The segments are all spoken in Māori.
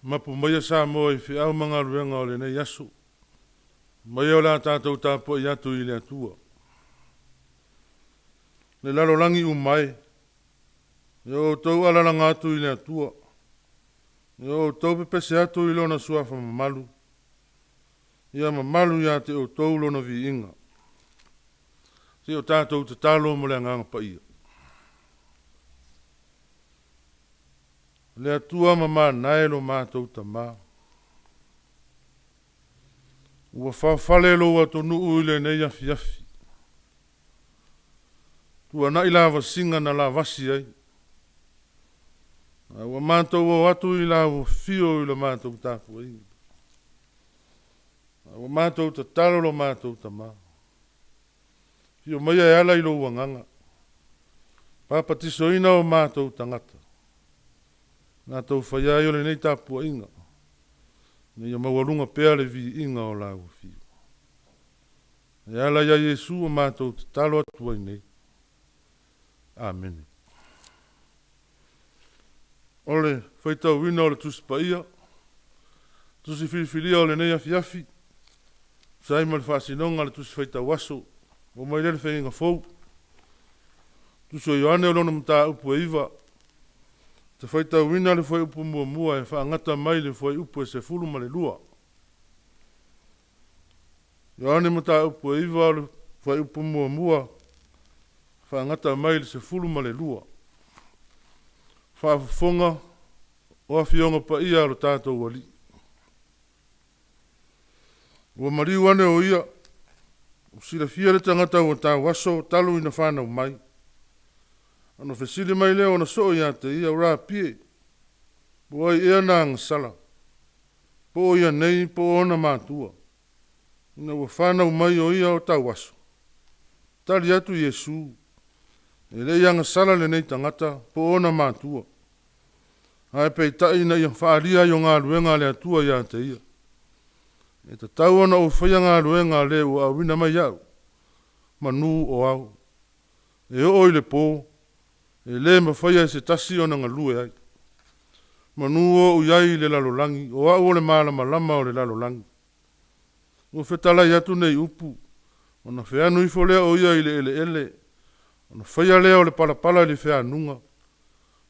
Mapu maia sa mo I whiau manga ruenga o le nei asu. Maia o la tātou tāpua I atu I le atua. Le lalo langi umai. Yo tau alala ngātu I le atua. Yo tau pepese atu I lona suafa mamalu. Ia mamalu ia te o tau lona vi inga. Si o tātou te talo mo le anganga pa ia. Le atua mama nae lo mātou ta mā. Ua whawhale lo ato nuu I le nei afi afi. Tua na I lava singa na la vasi ai. Ua mātou o atu I lava fio I le mātou tāpu ai. Ua mātou ta talo lo mātou ta mā. Fio maia e ala I lo wanganga. Papatiso ina o mātou tangata. Nā tau whaiai o le nei tāpua inga. Nei a mawalunga pēa le vi inga o lau fio. E ala ia Yesu o mātou te talo atua I nei. Amen. Ole, whaitau wina o le tusi pa ia. Tusi whiriwhiria o le nei afi afi. Sai ma le whaasinonga le tusi whaitau waso. O mai lele whainga fau. Tusi o Ioane o lona mta upu e iwa. Te whaitau wina le whai upu mua mua e whaangata mai le whai upu e se fulu ma le lua. Ioane mta upu e iwa le whai upu mua mua. Whaangata mai le se fulu ma le lua. Whaafonga o a fionga pa ia lo tātou wali. Ua mariu ane o ia. Usira fia le tangata o tā waso talu ina whanau mai. Ano fesili mai leo na so ia te ia ura pie. Po ai ea na ngasala. Po ia nei po ona mātua. Ina ua whanau mai o ia o tā waso. Tali atu Yesu. E le ia ngasala le nei tangata po ona mātua. Hai pei tai na ia whaaria i o ngā luenga le atua ia te ia. E ta tau ana o whaia ngā luenga le ua awina mai au. Manu o au. E o i le pō. E le ma whaia se tasi o na ngalue ai. Manu o uyai le lalolangi. O au o le malama lama o le lalolangi. O whetala i atu nei upu. O na wheanu i folea o ia i le ele ele. O na whaia lea o le palapala i le wheanunga.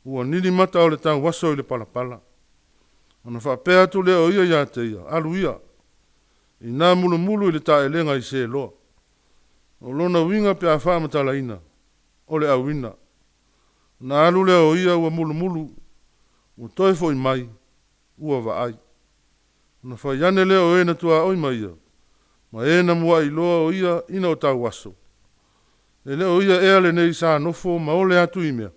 Ua nini mata o le tau waso i le palapala. O na whapea atu lea o ia ia te ia. Alu ia. I nā mulu mulu i le ta elenga i se loa. O lona winga pe a whaamatala ina. O le awina. Na alu lea o ia ua mulu mulu. Ua toi fo I mai. Ua vaai. Na whaiane lea o ena tua oi mai ia. Ma ena mua I loa o ia ina o tau waso. E lea o ia ea le nei sa nofo ma o le atu I mea.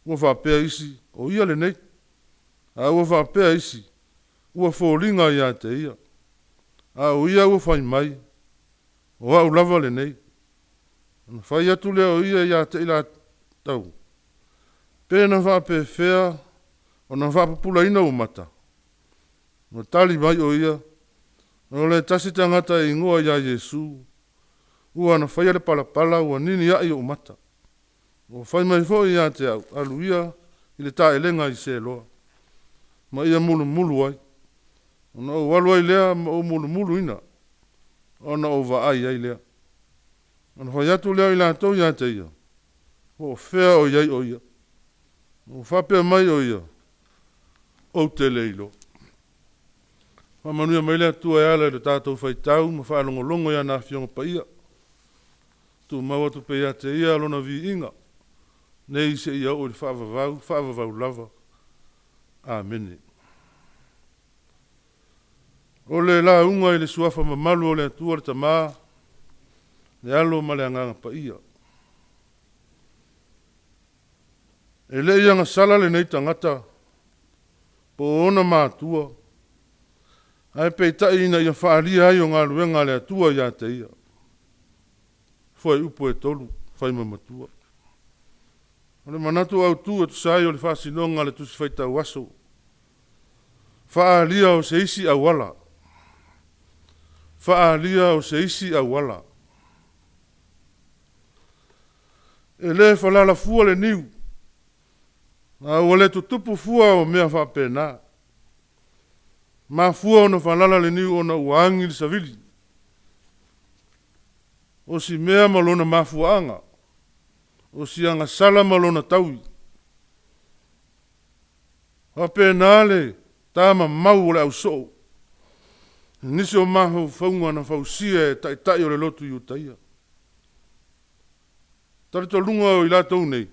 Ua whapea isi. O ia le nei. A ua whapea isi. Ua fōlinga ia te ia. A o ia ua whai mai. O au lava le nei. Na whai atu lea o ia te ila tau. Pēna whape whea. O na whapapula ina umata. No tali mai o ia. O le tasi tangata I ngua ia Yesu. Ua na whai ale palapala. Ua nini ia I umata. O whai mai fo ia te au. Alu ia. I le ta elenga I se loa. Ma ia mulu mulu ai. O na o walu ai lea ma o mulu mulu ina. O na o vaai ai lea. O na whai atu lea I la tau ia te ia. O whea o iai o ia. O whapea mai o ia. O te leilo. Whamanuia mai lea tua e ala I le tātou whai tau. Ma whaalongo longo ia na fionga pa ia. Tu maua tu pe ia te ia lona vi inga. Nei se ia o le whaavavau lava. Amen. O le la unga I le suafa mamalu o le atua le tamā. Le alo ma le anganga pa ia. E le ia ngasala le nei tangata. Po ona mātua. Ai pei tai ina ia whaaria ai o ngā luenga le atua ia te ia. Fai upo e tolu. Fai mamatua. O le manatu au tu e tu sai o le whaasinonga le tusi whaitau waso. Whaaria o se isi au wala. Whaaria o se isi au wala. E le whalala fua le niu. A ua le tutupu fua o mea whapena. Mafua ona whalala le niu ona uangi le savili. O si mea malona mafuanga. O si anga sala malona taui. Hape nale tama mau le au soo. Nisi o maho whaunga na whausia e tai o le lotu i utaia. Tari to lunga o i latou nei.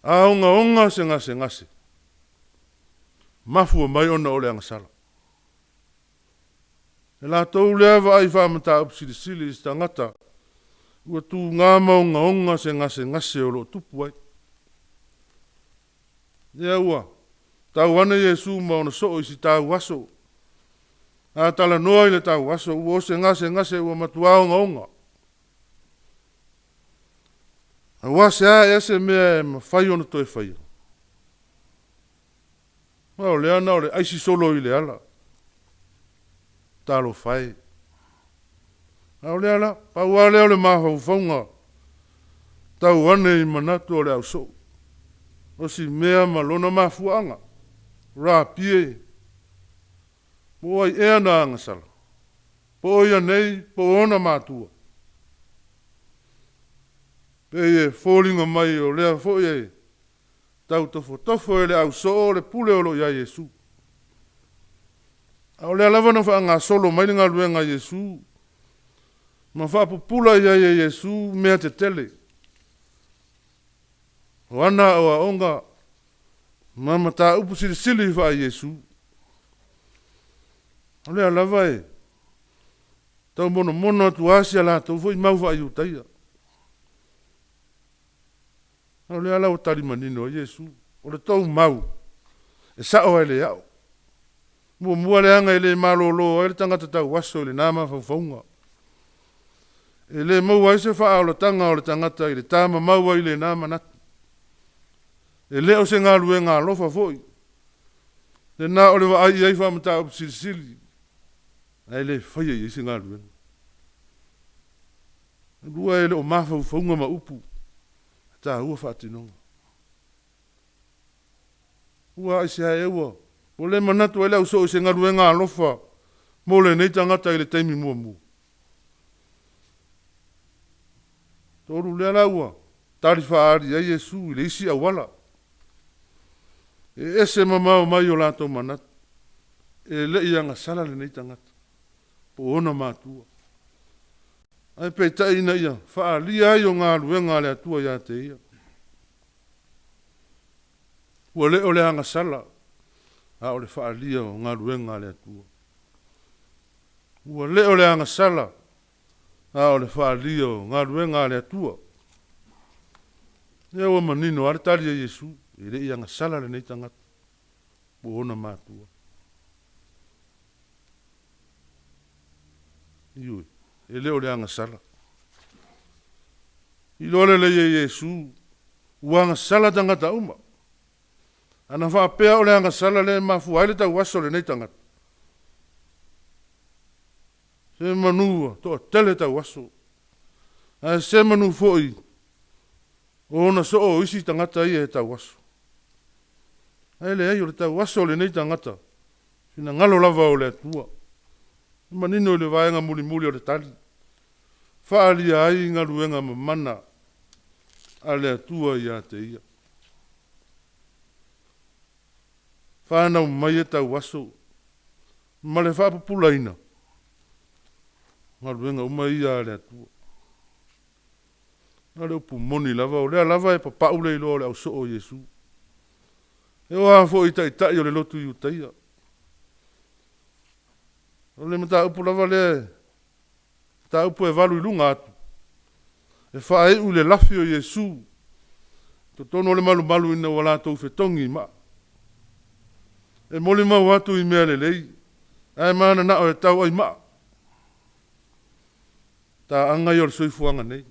A onga se ngase. Mafua mai ona o le anga sala. E latou lea wa ai whamata upsili sili i tangata. Ua tu ngā maunga se ngase o lo tupu ai. Ia ua, tau ane Yesu mauna soo isi tau waso. A tala noa ile tau waso, ua se ngase ua matua onga. A wase a ese mea e mawhai ona toi whai. O lea na o le aisi solo i le ala. Talo whai. A lea la, pa ua lea le maha ufaunga. Tau ane i manatu o le au soo. O si mea malona mafuanga. Ra pie. Po ai ea na angasala. Po ia nei, po ona matua. Pe e fōlinga mai o lea fo e. Tau tofo e le au soo le pule o lo ia Yesu. A o lea lava na wha ngā solo mai ngā luenga Yesu. Ma wha pupula ia Yesu mea te tele. O ana o a onga, mama ta upu sili wha Yesu. O lea lava e, tau mono atu asia la tau fo i mau wha i utaia. O lea lau tari manino o Yesu, o le tau mau, e sao e le au. Mua le anga e le malolo, e le tangata tau waso e le nama whauwhaunga. E le maua ise wha o le tanga o le tangata i le tama maua i le nama natu. E leo se ngā lue ngā lofa foi. Le nā ole wa ai wha mata o sili. Ai le whaia i se ngā lue. Rua e le o mawhau whaunga ma upu. Tā hua whaatinonga. Ua ai se hae eua. O le manatu e leo so i se ngā lue ngā lofa. Mo le nei tangata i le teimi mua. Toru lea laua. Tari whaari ai Yesu i le isi awala. E ese mamao mai o lato manat. E le ianga sala le nei tangata. Po ona mātua. Ai pei tai na ia. Wha lia ai o ngā luenga le atua ia te ia. Ua le o le anga sala. A o le wha lia o ngā luenga le atua. Ua le o le anga sala. A o le wha lia o ngā luenga le atua. Ia ua manino are tali a Yesu. E le ianga sala le nei tangata. Po ona mātua. Iui. E leo le anga sala. I lole le Yesu. Uanga sala tangata uma. Ana whaapea o le anga sala le mafu aile tau waso le nei tangata. Se manua. Toa tele tau waso. A se manu foi. O ona so o isi tangata ia e tau waso. Ele ai o le tau waso le nei tangata. Sina ngalo lava o le atua. Manino le vaenga muli o le tali. Whaalia ai ngā ruenga mamana. A le atua ia te ia. Whanau mai e tau waso. Ma le whaapupulaina. Ngā ruenga umai ia le atua. Ngā le upu moni lava o lea lava e papaule ilo le au so o Yesu. E oa fo i tai o le lotu i utaia. O le mata upu lava le. Ta upu e valu i lunga atu. E wha e u le lafi o Yesu. To tono le malu ina wala tau fetongi ma. E moli mau atu i mea le lei. Ai maana na o e tau ai ma. Ta anga i o le soifuanga nei.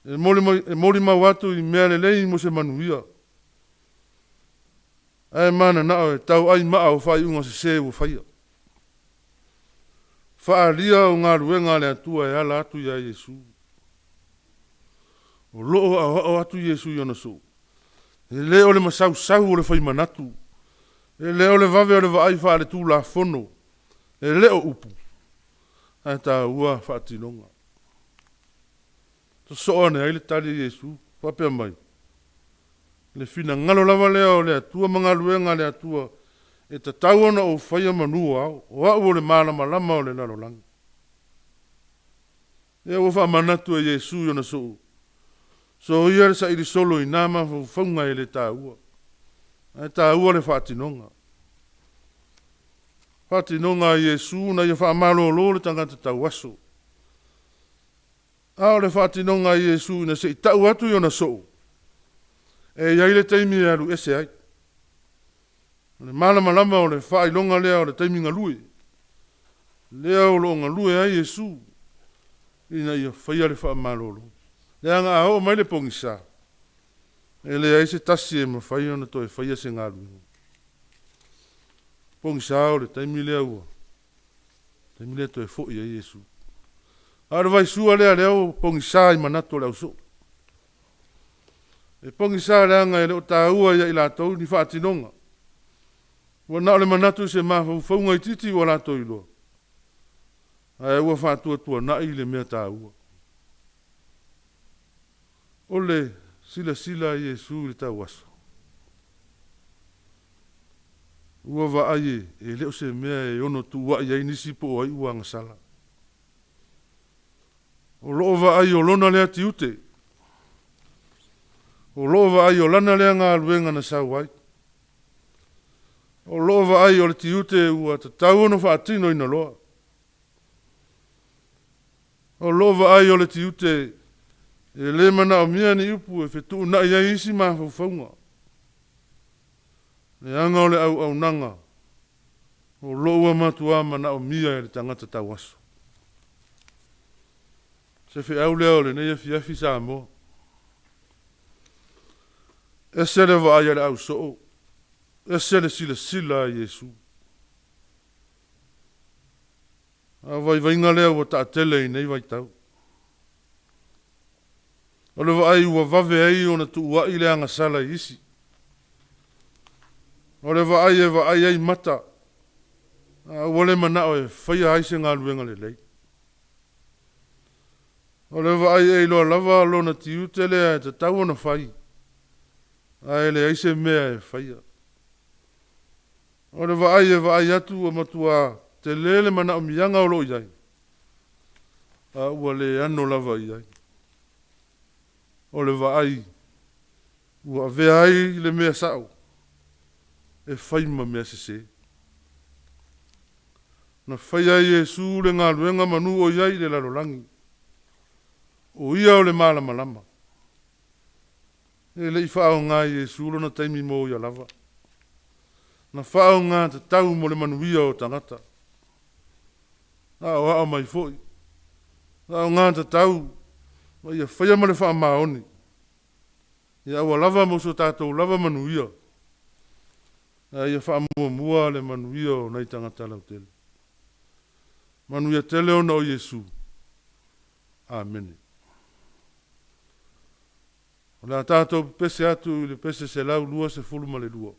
E moli mau atu i mea le lei mo se manuia. Ai mana na o e tau ai maa o whai unga se o whaia. Whaalia o ngā ruenga le atua e ala atu ia Yesu. O loo a atu Yesu i ona so. E le o le masau o le whai manatu. E leo le vave o le vaai wha le tū la fono. E leo upu. Ai tā ua whaatinonga. Ta soane ai le tali Yesu. Wapea mai. Le fina ngalo lava leo le atua mga luenga le atua. E ta tauana o whaia manua au. O au o le malama lama o le lalolangi. E o wha manatu e Yesu yona soo. So ia le sa iri solo i nama whaunga e le tā ua. Ai tā ua le whaatinonga. Whaatinonga i Yesu na ia whaamalo lo le tangata tau aso. Ao le whaatinonga i Yesu na se i tau atu yona soo. E iai le teimi e alu ese ai. Le malama lama o le whailonga lea o le teimi ngalui. Lea o lo ngalui ai Yesu. Ina ia whaia le whaamalo lo. Lea ngā ao mai le pongisa. E lea ese tasi e ma whaia na toi whaia se ngā lui. Pongisa o le taimi lea ua. Taimi lea toi fo ia Yesu. Ara vai sua lea leo pongisa i manato leo so. E pongisa lea ngai leo tā ua ia i lātou ni whaatinonga. Wana ole manatu se maha whaunga i titi o lātou i loa. Ai ua whaatua tua na i le mea tā ua. Ole sila sila Yesu le tau aso. Ua wa ai e leo se mea e ono tu wa i nisi po ai ua ngasala. O loo wa ai o lona lea ti ute. O loo wa ai o lana lea ngā luenga na sau ai. O loo wa ai o le ti ute ua ta tau ono wha atino ina loa. O loo wa ai o le ti ute e le mana o mia ni upu e whetu na ia isi maa whauwhaunga. Le anga o le au nanga. O loa matua mana o mia e le tangata tau aso. Se whi au leo le neia fiafi sa mo. E se le wa aia le au soo. E se le sila sila a Yesu. A vai vainga leo wa ta tele i nei vai tau. O le wa ai ua vave ai o na tu ua i le anga sala isi. O le wa ai ai mata. A wale mana o e whaia aise ngā luenga le lei. O le wa ai loa lava lo na ti utele e te tau na whai. A ele aise mea e whaia. O le wa ai atu o matua te lele mana o mianga o lo iai. A ua le ano lava iai. O le wa ai. Ua vea ai le mea sao. E whaima mea se. Na whaia Yesu le ngā luenga manu o iai le lalolangi. O ia o le malama lama. E le i whao ngā Yesu lo na taimi mo ia lava. Na whao ngā te tau mo le manuia o tangata. Na o hao mai foi. Na o ngā te tau. Ma ia whaia ma le wha maoni. Ia ua lava mo so tātou lava manuia. Ia wha mua le manuia o nei tangata lau tele. Manuia tele ona o Yesu. Amen. O la tātou pese atu le pese se lau lua se fulu ma le lua.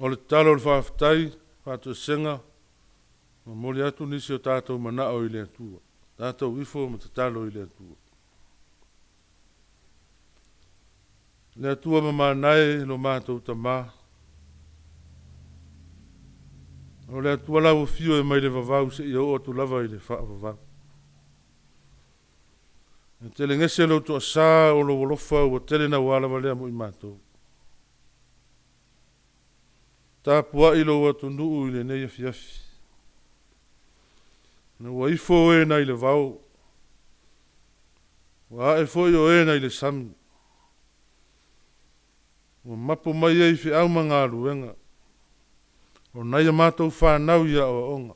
O le talo le whawhtai, whātua senga, ma mori atu nisi o tātou manao i le atua. Tātou wifo ma te talo i le atua. Le atua ma mānae no mātou ta mā. O le atua lau fio e mai le vavau se i o tu lava i le wha vavau. E te le ngese lo tu asā o lo wolofa o tele na wala walea mo i mātou. Tā pua i lo atu nuu i le nei afiafi. Na waifo e na i le vau. Wa e foi o e na i le sami. O mapo mai e i fi au manga aluenga. O nai a mātou whanau ia o onga.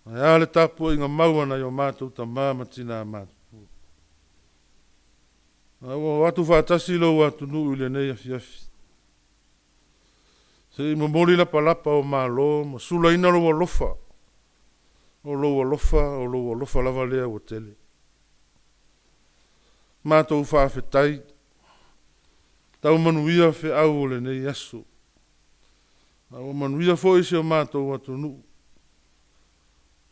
Ai ale tāpua i ngā maua na i o mātou ta māmatina a mātou. O watu whātasi lo watu nuu i le nei afiafi. Se i mamori la palapa o malo, ma sula ina lo walofa. O lo walofa lava lea o tele. Mātou whawhetai. Tau manuia fe au o le nei aso. O manuia fo isi o mātou watu nuu.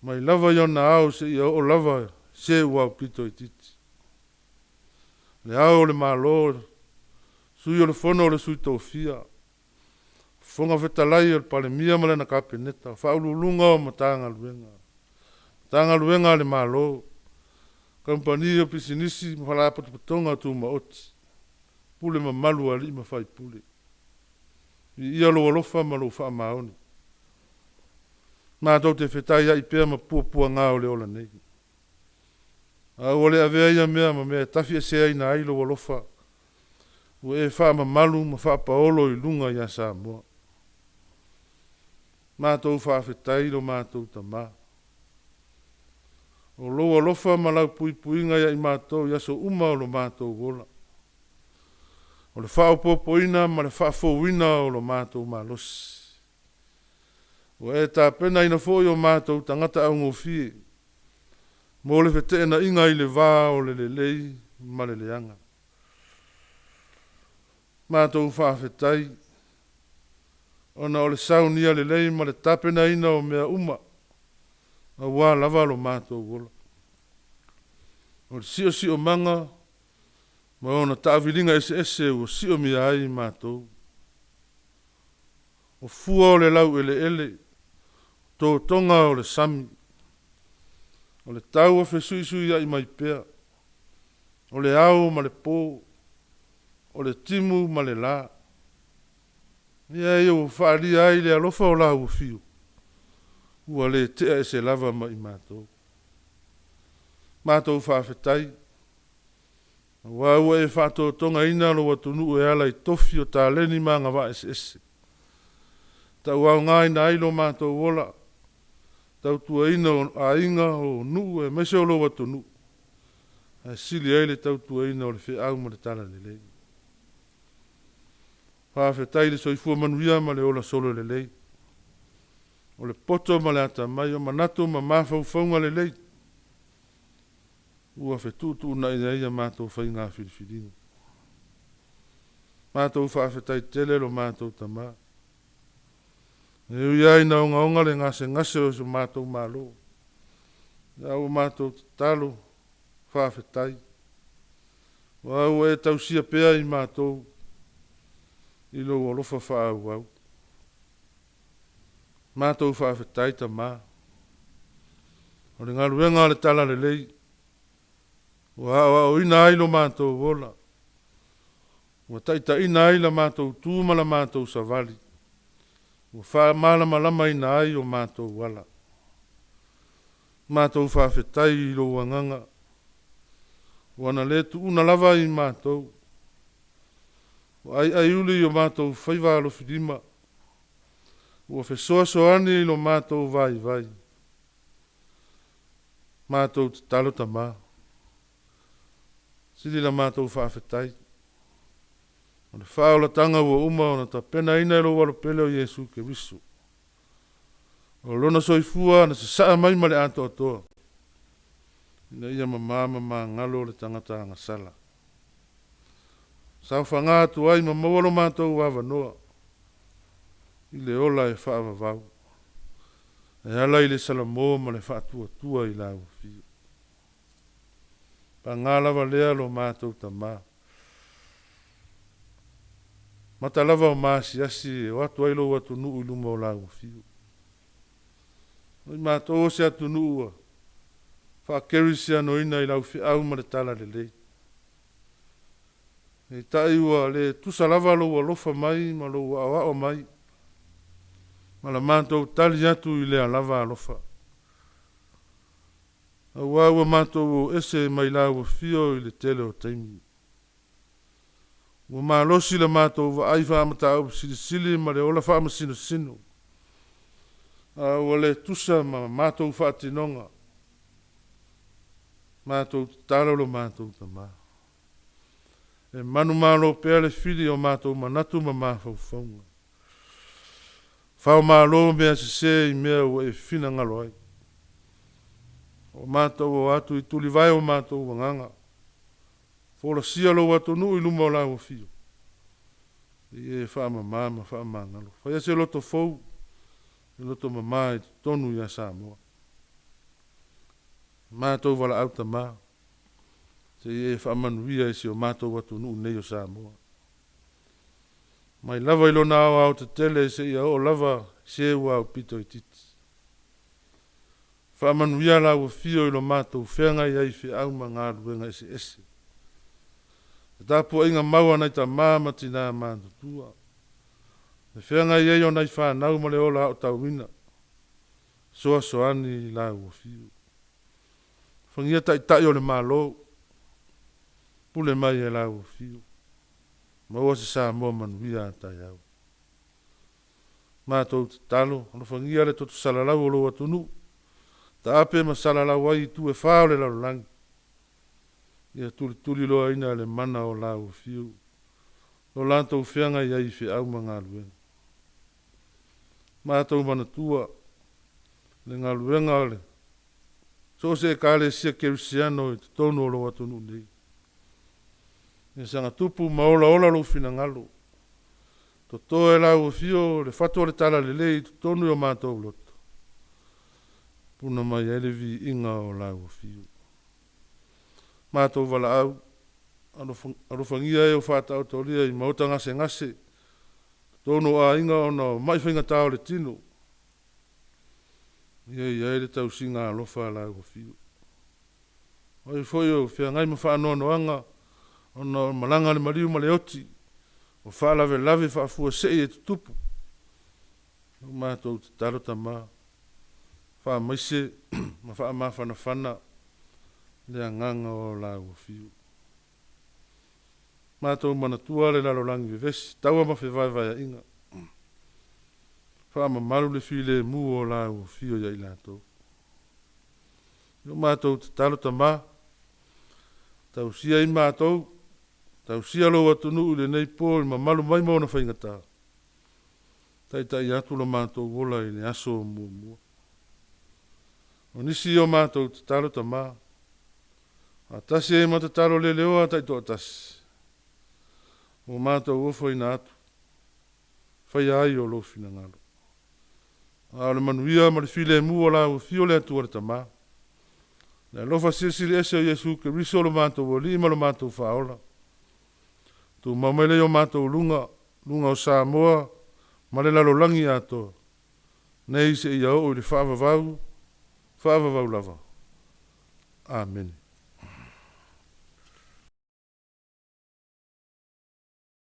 Mai lava iona au se ia o lava se wau pito i titi. Le au le malo, sui o le fono o le sui tofia. Fonga fetalai o le pale mia male na kapeneta. Whaululunga o matanga luenga. Tanga luenga le malo. Kampani o pisinisi mwhala patupatonga tu maoti. Pule mamalu ali ma fai pule. Ia lo walofa ma lo wha maoni. Mātou te whetai ai pēr ma pua ngā o le ola nei. A ole avea ia mea ma mea tafi e sea ina ai lo walofa. O e wha ma malu ma wha paolo i lunga ia Samoa. Mātou wha whetai lo mātou ta mā. O lo walofa ma lau pui puinga ia i mātou ia so uma o lo mātou wola. O le wha opopoina ma le wha fowina o lo mātou malosi. O e tā pena ina fōi o mātou tangata au ngofie. Mō le whete na inga i le vā o le lei ma le leanga. Mātou whawhetai. Ona o le saunia le lei ma le tāpena ina o mea uma. A wā lava lo mātou wola. O le sio manga. Ma ona tāwilinga ese o sio mia ai mātou. O fua o le lau ele. Tō tonga o le sami. O le tau a whesui ai mai pēr. O le au ma le pō. O le timu ma le lā. Ia i o whaari ai le alofa o la ufiu. Ua le tea e se lava mai mātou. Mātou whawhetai. Wa ua e whātou tonga ina lo watunu e ala i tofi o tā leni ma ngā wa ese. Tau au ngai na ilo mātou wola. Tau tua ina a inga o nuu e mese o lo watunu. sili ai le tautuaina o le feʻau ma le tala lelei faafetai le soifua manuia ma le ola solo lelei o le poto ma le atamai o manatu ma mafaufauga lelei ua fetuutuuna ia matou faiga filifiliga matou faafetai tele lo matou tamā e ui ai na ogaoga le gasegase o so matou mālō ia ua matou tatalo faafetai ua ua e tausia pea i matou i lou alofa faaauau matou faafetai tamā o le galuega o le tala lelei ua aʻoaʻoina ai lo matou ola ua taʻitaʻina ai la matou tū ma la matou savali ua faamalamalamaina ai o matou ala matou faafetai i lou agaga ua na lē tuʻuna lava i matou ua aiaiuli o matou faivalofilima ua fesoasoani i lo matou vaivai matou tatalo tamā sili la matou faafetai o le faaolataga ua uma ona tapenaina i lou alopele o iesu keriso o lona soifua na sasaa mai ma le a toʻatoa ina ia mamā ma magalo o le tagata agasala saofagā atu ai ma maua lo matou avanoa i le ola e faavavau e ala i le salamō ma le faatuatua i lauafia pagā lava lea lo matou tamā mata lava o masiasi e o atu ai lou atunuu i luma o lauafia oi matou o se atunuu ua faakerisi anoina i lau feʻau ma le tala lelei e taʻi ua le tusa lava lou alofa mai ma lou aʻoaʻo mai ma la matou tali atu i le alava alofa auā ua matou o ese mai lauafia i le tele o taimi ua malosi le matou vaai faamataʻupu silisili ma le ola faamasinosino ua le tusa ma matou faatinoga matou tatalo lo matou tamā e manu malo pea le fili o matou manatu ma mafaufauga faamālō mea sesē i mea ua e finagalo ai o matou o atu i tuli vae o matou agaga folasia lou atunuu i luma o lauafia i e faamamā ma faamagalo faia se loto fou e loto mamā i totonu ia Samoa matou valaau tamā se e faamanuia ese o matou atunuu nei o Samoa mai lava i lona aoao tetele se ia oo lava se ua aupito i titi faamanuia lauafia i lo matou feagai ai feʻau ma galuega eseese e tapuaʻiga maua nai tamā ma tinā matutua e feagai ai ona i fanau ma le ola aʻo tauina soasoani i lauafia fagia taʻitaʻi o le mālō pule mai e lauafia ma ua se Samoa manuia ataiau matou tatalo ona fagia le toto salalau o lou atunuu taape ma salalau ai tu e fā o le lalolagi ia tulituli loaina le mana o lauafia lo latou feagai ai feʻau ma galuega matou manatua le galuega o le so se ekalesia kerisiano i totonu o lou atunuu nei e sagatupu ma olaola lou finagalo totoa e lauafia o le fatu o le tala lelei i totonu i o matou loto puna mai ai le viiga o lauafia matou valaau alofagia e o faataʻotaolia i mauta gasegase totonu o aiga ona o maʻifaigatā o le tino ia ai le tausiga alofa lauafia ai foi o feagai ma faanoanoaga ona malaga le maliu ma le oti o faalavelave faafuaseʻi e tutupu o matou tatalo tamā faamaise ma faamafanafana le agaga o lauafia matou manatua le lalolagi vevesi taua ma fevaevaeaʻiga faamamalu le filemu o lauafia iai latou o matou tatalo tamā Tau sia i mātou, tau sia lo atunu ule nei po ma malu mai mo na whaingata. Tai atu lo mātou wola i le aso mua. O nisi o mātou te talo ta mā. A tasi e mata talo le leo a tai to tasi. O mātou ofo ina atu. Whai ai o lo fina ngalo. A le manuia ma le file mua la o fio le atu ta mā. Le lofa sisiri ese o Yesu ke riso lo mātou o li ma lo mātou whaola. Tu mamele o mātou lunga o Samoa, ma le lalo langi ato. Nei se ia o le whaavavau lava. Amen.